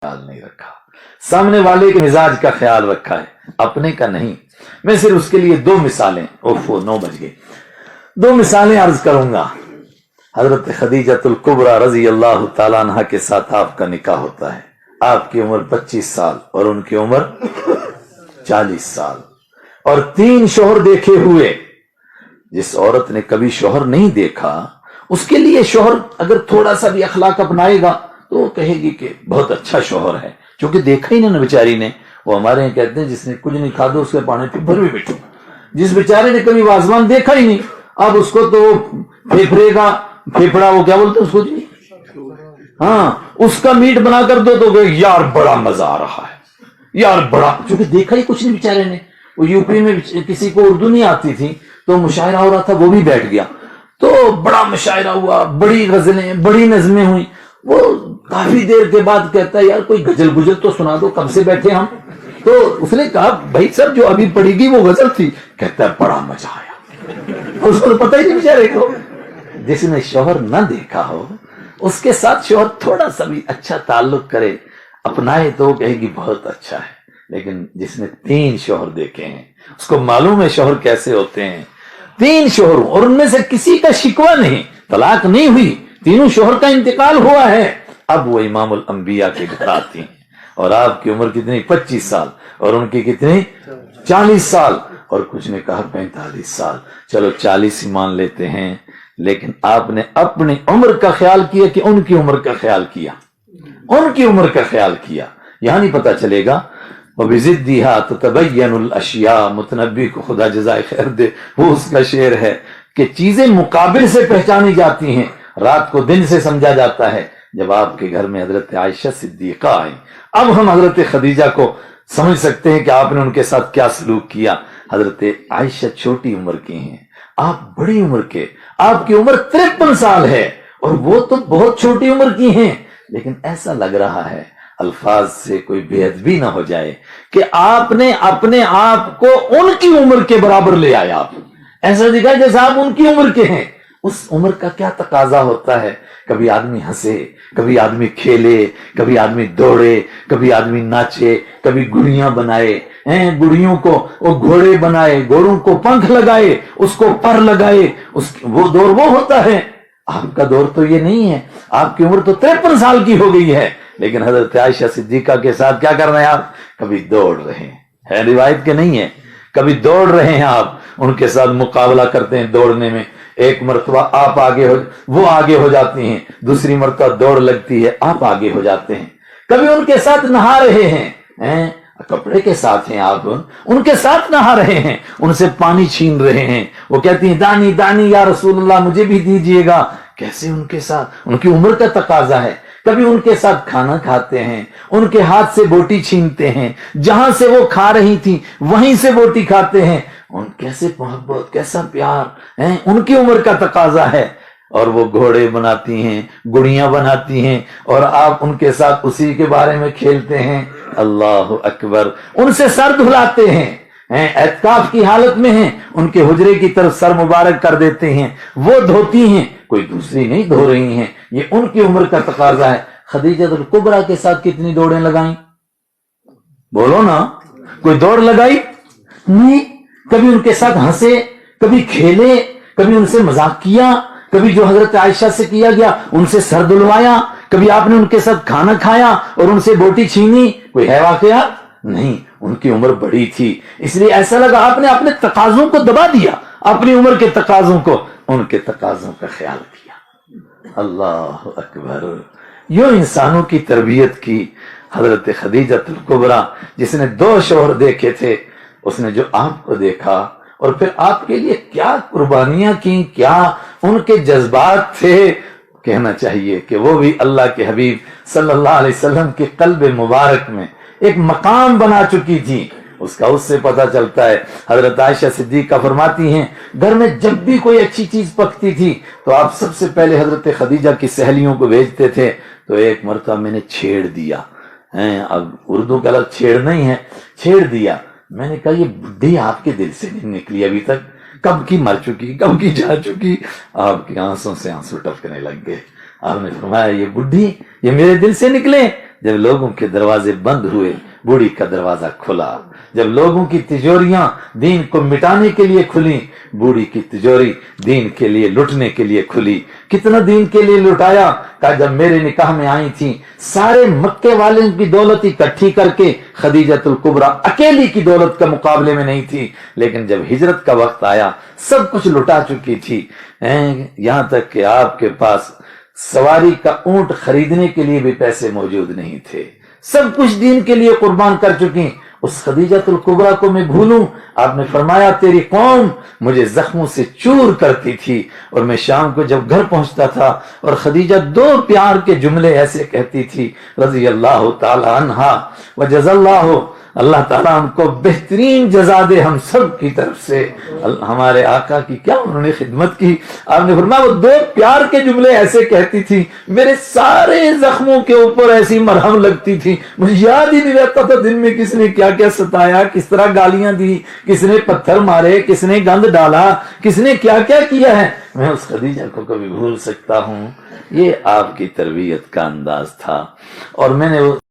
خیال نہیں رکھا, سامنے والے کے مزاج کا خیال رکھا ہے, اپنے کا نہیں. میں صرف اس کے لیے 2 مثالیں, 9 بج گئے, 2 مثالیں عرض کروں گا. حضرت خدیجۃ الکبریٰ رضی اللہ تعالیٰ عنہ کے ساتھ آپ کا نکاح ہوتا ہے. آپ کی عمر 25 سال اور ان کی عمر 40 سال, اور 3 شوہر دیکھے ہوئے. جس عورت نے کبھی شوہر نہیں دیکھا, اس کے لیے شوہر اگر تھوڑا سا بھی اخلاق اپنائے گا تو وہ کہے گی کہ بہت اچھا شوہر ہے, چونکہ دیکھا ہی نہیں بیچاری نے. وہ ہمارے یہاں کہتے ہیں جس نے کچھ نہیں کھا دو اس کے پانے پہ بھر بھی بیٹھو. جس بیچارے نے کبھی وازوان دیکھا ہی نہیں, اب اس کو تو پھیپڑے کا پھیپڑا, وہ کیا بولتے ہیں اس کو جی, ہاں, اس کا میٹ بنا کر دو تو کہ یار بڑا مزہ آ رہا ہے, یار بڑا, چونکہ دیکھا ہی کچھ نہیں بیچارے نے. وہ یو پی میں کسی کو اردو نہیں آتی تھی تو مشاعرہ ہو رہا تھا, وہ بھی بیٹھ گیا تو بڑا مشاعرہ ہوا, بڑی غزلیں, بڑی نظمیں ہوئی. وہ کافی دیر کے بعد کہتا ہے یار کوئی غزل گجل تو سنا دو, کب سے بیٹھے ہم. تو اس نے کہا بھائی سر جو ابھی پڑھی گئی وہ غزل تھی. کہتا ہے بڑا مزہ آیا. اس کو پتہ ہی نہیں بیچارے کو. جس نے شوہر نہ دیکھا ہو اس کے ساتھ شوہر تھوڑا سا بھی اچھا تعلق کرے, اپنائے, تو کہے گی بہت اچھا ہے. لیکن جس نے 3 شوہر دیکھے ہیں اس کو معلوم ہے شوہر کیسے ہوتے ہیں. 3 شوہروں, اور ان میں سے کسی کا شکوہ نہیں, طلاق نہیں ہوئی, تینوں شوہر کا انتقال ہوا ہے. اب وہ امام الانبیاء کے گھر آتی ہیں, اور آپ کی عمر کتنی, 25 سال, اور ان کی کتنی, 40 سال, اور کچھ نے کہا 45 سال. چلو 40 ہی مان لیتے ہیں, لیکن آپ نے اپنی عمر کا خیال کیا کہ ان کی عمر کا خیال کیا, ان کی عمر کا خیال کیا. یہاں نہیں پتا چلے گا. وَبِزِدِّهَا تَتَبَيَّنُ الْأَشْيَاءُ, متنبی کو خدا جزائے خیر دے, وہ اس کا شعر ہے کہ چیزیں مقابل سے پہچانی جاتی ہیں, رات کو دن سے سمجھا جاتا ہے. جب آپ کے گھر میں حضرت عائشہ صدیقہ آئیں, اب ہم حضرت خدیجہ کو سمجھ سکتے ہیں کہ آپ نے ان کے ساتھ کیا سلوک کیا. حضرت عائشہ چھوٹی عمر کی ہیں, آپ بڑی عمر کے, آپ کی عمر 53 سال ہے, اور وہ تو بہت چھوٹی عمر کی ہیں. لیکن ایسا لگ رہا ہے الفاظ سے کوئی بے ادبی نہ ہو جائے کہ آپ نے اپنے آپ کو ان کی عمر کے برابر لے آیا. آپ ایسا دکھا جیسے آپ ان کی عمر کے ہیں. اس عمر کا کیا تقاضا ہوتا ہے, کبھی آدمی ہنسے, کبھی آدمی کھیلے, کبھی آدمی دوڑے, کبھی آدمی ناچے, کبھی گڑیاں بنائے, گڑیوں کو وہ گھوڑے بنائے, گھوڑوں کو پنکھ لگائے, اس کو پر لگائے, وہ دور وہ ہوتا ہے. آپ کا دور تو یہ نہیں ہے. آپ کی عمر تو 53 سال کی ہو گئی ہے, لیکن حضرت عائشہ صدیقہ کے ساتھ کیا کر رہے ہیں آپ, کبھی دوڑ رہے ہیں, روایت کے نہیں ہے, کبھی دوڑ رہے ہیں آپ, ان کے ساتھ مقابلہ کرتے ہیں دوڑنے میں. ایک مرتبہ آپ آگے وہ آگے ہو جاتی ہیں, دوسری مرتبہ دوڑ لگتی ہے, آپ آگے ہو جاتے ہیں. کبھی ان کے ساتھ نہا رہے ہیں, کپڑے کے ساتھ ہیں آپ, ان کے ساتھ نہا رہے ہیں, ان سے پانی چھین رہے ہیں. وہ کہتی ہیں دانی دانی یا رسول اللہ مجھے بھی دیجئے گا. کیسے ان کے ساتھ, ان کی عمر کا تقاضا ہے. کبھی ان کے ساتھ کھانا کھاتے ہیں, ان کے ہاتھ سے بوٹی چھینتے ہیں, جہاں سے وہ کھا رہی تھی وہیں سے بوٹی کھاتے ہیں. ان کیسے محبت, کیسا پیار, ان کی عمر کا تقاضا ہے. اور وہ گھوڑے بناتی ہیں, گڑیاں بناتی ہیں, اور آپ ان کے ساتھ اسی کے بارے میں کھیلتے ہیں. اللہ اکبر. ان سے سر دھلاتے ہیں, اعتکاف کی حالت میں ہیں, ان کے حجرے کی طرف سر مبارک کر دیتے ہیں, وہ دھوتی ہیں, کوئی دوسری نہیں دھو رہی ہیں. یہ ان کی عمر کا تقاضا ہے. خدیجہ الکبریٰ کے ساتھ کتنی دوڑیں لگائیں, بولو نا, کوئی دوڑ لگائی نہیں. کبھی ان کے ساتھ ہنسے, کبھی کھیلے, کبھی ان سے مذاق کیا, کبھی جو حضرت عائشہ سے کیا گیا ان سے سر دھلوایا, کبھی آپ نے ان کے ساتھ کھانا کھایا اور ان سے بوٹی چھینی, کوئی ہے واقعہ نہیں. ان کی عمر بڑی تھی, اس لیے ایسا لگا آپ نے اپنے تقاضوں کو دبا دیا, اپنی عمر کے تقاضوں کو, ان کے تقاضوں کا خیال کیا. اللہ اکبر. یوں انسانوں کی تربیت کی حضرت خدیجہ الکبریٰ, جس نے 2 شوہر دیکھے تھے, اس نے جو آپ کو دیکھا اور پھر آپ کے لیے کیا قربانیاں کی, کیا ان کے جذبات تھے. کہنا چاہیے کہ وہ بھی اللہ کے حبیب صلی اللہ علیہ وسلم کے قلب مبارک میں ایک مقام بنا چکی تھی. اس سے پتہ چلتا ہے. حضرت عائشہ صدیقہ فرماتی ہیں گھر میں جب بھی کوئی اچھی چیز پکتی تھی تو آپ سب سے پہلے حضرت خدیجہ کی سہیلیوں کو بھیجتے تھے. تو ایک مرتبہ میں نے چھیڑ دیا, اب اردو کا لفظ چھیڑ نہیں ہے, چھیڑ دیا. میں نے کہا یہ بڈھی آپ کے دل سے نہیں نکلی ابھی تک, کب کی مر چکی, کب کی جا چکی. آپ کی آنسوں سے آنسو ٹپکنے لگ گئے. آپ نے فرمایا یہ بڈھی یہ میرے دل سے نکلے, جب لوگوں کے دروازے بند ہوئے بوڑھی کا دروازہ کھلا، جب لوگوں کی تجوریاں دین کو مٹانے کے لیے کھلی بوڑھی کی تجوری دین کے لیے لٹنے کے لیے کھلی۔ کتنا دین کے لیے لٹایا، کہا جب میرے نکاح میں آئی تھی سارے مکے والوں کی دولت اکٹھی کر کے خدیجۃ الکبریٰ اکیلی کی دولت کا مقابلے میں نہیں تھی، لیکن جب ہجرت کا وقت آیا سب کچھ لٹا چکی تھی، یہاں تک کہ آپ کے پاس سواری کا اونٹ خریدنے کے لیے بھی پیسے موجود نہیں تھے، سب کچھ دین کے لیے قربان کر چکی۔ اس خدیجۃ الکبریٰ کو میں بھولوں؟ آپ نے فرمایا تیری قوم مجھے زخموں سے چور کرتی تھی، اور میں شام کو جب گھر پہنچتا تھا اور خدیجہ دو پیار کے جملے ایسے کہتی تھی، رضی اللہ تعالی عنہا وجزا اللہ تعالیٰ ہم کو بہترین جزا دے ہم سب کی طرف سے، ہمارے آقا کی کیا انہوں نے خدمت کی۔ آپ نے فرمایا وہ دو پیار کے جملے ایسے کہتی تھی، میرے سارے زخموں کے اوپر ایسی مرہم لگتی تھی، مجھے یاد ہی نہیں رہتا تھا دن میں کس نے کیا کیا ستایا، کس طرح گالیاں دی، کس نے پتھر مارے، کس نے گند ڈالا، کس نے کیا کیا کیا ہے، میں اس خدیجہ کو کبھی بھول سکتا ہوں؟ یہ آپ کی تربیت کا انداز تھا، اور میں نے